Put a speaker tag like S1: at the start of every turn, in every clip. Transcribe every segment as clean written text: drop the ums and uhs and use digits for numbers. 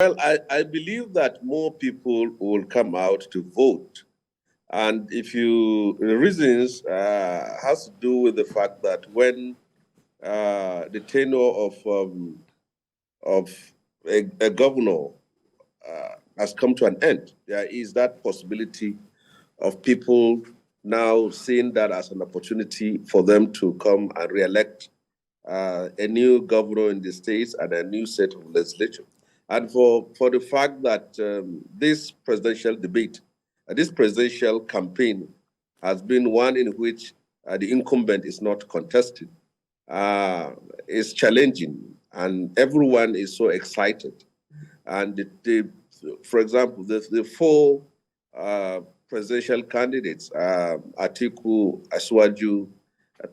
S1: Well, I believe that more people will come out to vote. And the reasons has to do with the fact that when the tenure of a governor has come to an end, there is that possibility of people now seeing that as an opportunity for them to come and re-elect a new governor in the states and a new set of legislature. And for the fact that this presidential debate, this presidential campaign has been one in which the incumbent is not contested, uh, is challenging, and everyone is so excited. And for example, the four uh, presidential candidates, Atiku, Aswaju,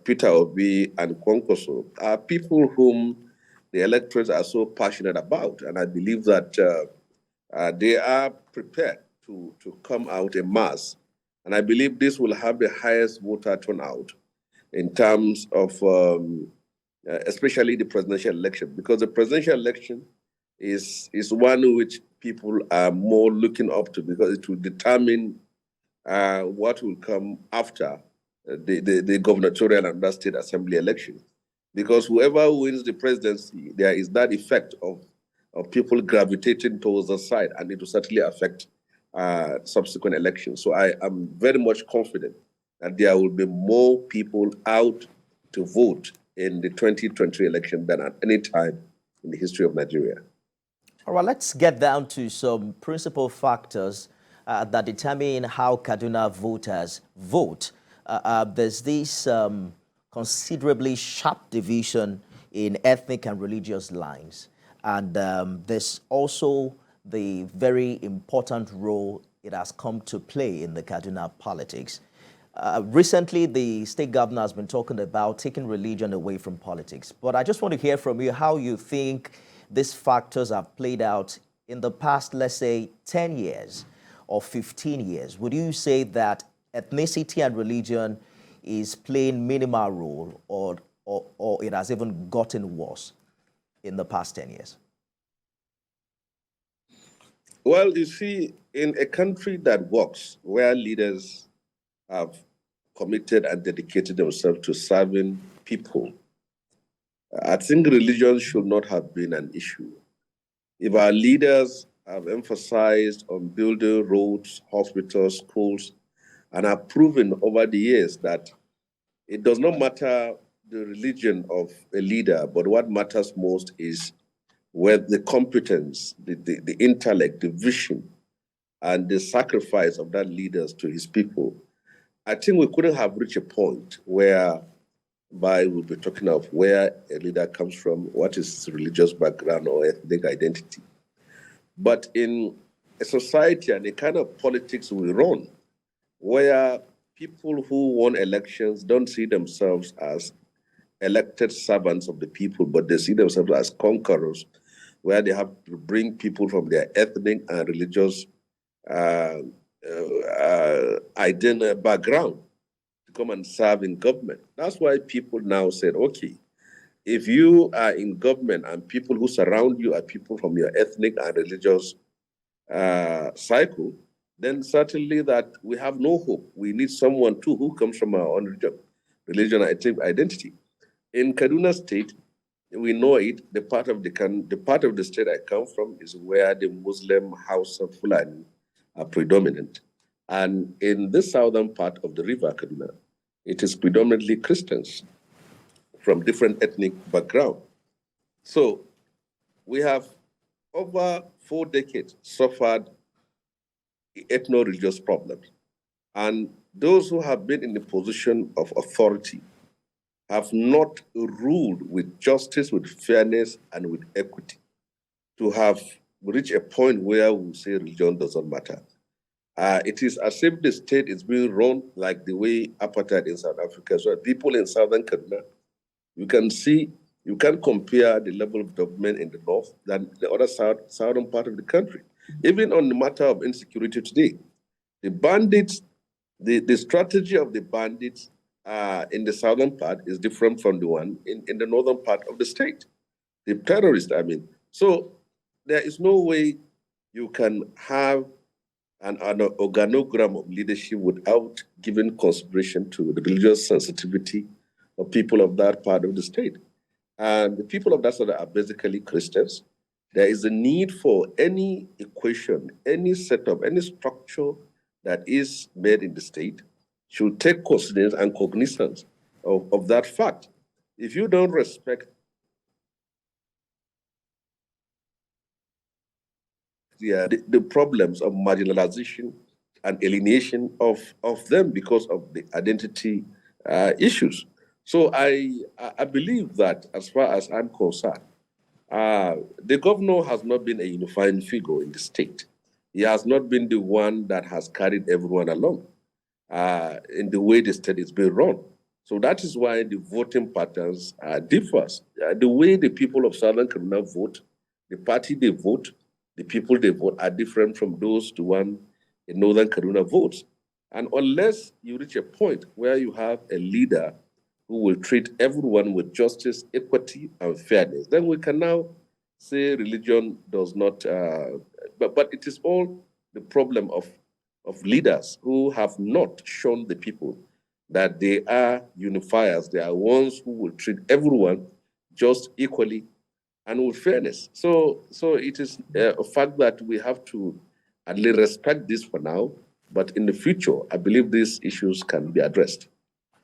S1: Peter Obi, and Kwankwaso, are people whom the electorates are so passionate about. And I believe that they are prepared to come out en masse. And I believe this will have the highest voter turnout in terms of especially the presidential election, because the presidential election is one which people are more looking up to because it will determine what will come after the gubernatorial and state assembly election. Because whoever wins the presidency, there is that effect of people gravitating towards the side, and it will certainly affect subsequent elections. So I am very much confident that there will be more people out to vote in the 2020 election than at any time in the history of Nigeria.
S2: All right, let's get down to some principal factors that determine how Kaduna voters vote. There's this considerably sharp division in ethnic and religious lines. And there's also the very important role it has come to play in the Kaduna politics. Recently, the state governor has been talking about taking religion away from politics. But I just want to hear from you how you think these factors have played out in the past, let's say, 10 years or 15 years. Would you say that ethnicity and religion is playing minimal role, or it has even gotten worse in the past 10 years?
S1: Well, you see, in a country that works, where leaders have committed and dedicated themselves to serving people, I think religion should not have been an issue. If our leaders have emphasized on building roads, hospitals, schools, and have proven over the years that it does not matter the religion of a leader, but what matters most is where the competence, the intellect, the vision, and the sacrifice of that leaders to his people. I think we couldn't have reached a point where we'll be talking of where a leader comes from, what is his religious background or ethnic identity. But in a society and the kind of politics we run, where people who won elections don't see themselves as elected servants of the people, but they see themselves as conquerors, where they have to bring people from their ethnic and religious background to come and serve in government. That's why people now said, okay, if you are in government and people who surround you are people from your ethnic and religious cycle, then certainly that we have no hope. We need someone too who comes from our own religion and ethnic identity. In Kaduna State, we know it. The part of the state I come from is where the Muslim House of Fulani are predominant, and in the southern part of the river Kaduna, it is predominantly Christians from different ethnic background. So we have over 4 decades suffered ethno-religious problems, and those who have been in the position of authority have not ruled with justice, with fairness, and with equity to have reached a point where we say religion doesn't matter. It is as if the state is being run like the way apartheid in South Africa. So people in southern Kaduna, you can compare the level of development in the north than the other southern part of the country. Even on the matter of insecurity today, the bandits, the strategy of the bandits in the southern part is different from the one in the northern part of the state. The terrorists, I mean. So there is no way you can have an organogram of leadership without giving consideration to the religious sensitivity of people of that part of the state. And the people of that side are basically Christians. There is a need for any equation, any setup, any structure that is made in the state should take consideration and cognizance of that fact. If you don't respect the problems of marginalization and alienation of them because of the identity issues. So I believe that as far as I'm concerned, the governor has not been a unifying figure in the state. He has not been the one that has carried everyone along in the way the state is being run. So that is why the voting patterns differs. The way the people of Southern Kaduna vote, the party they vote, the people they vote are different from those the one in Northern Kaduna votes. And unless you reach a point where you have a leader who will treat everyone with justice, equity, and fairness, then we can now say religion does not. But it is all the problem of leaders who have not shown the people that they are unifiers. They are ones who will treat everyone just equally and with fairness. So it is a fact that we have to at least respect this for now. But in the future, I believe these issues can be addressed.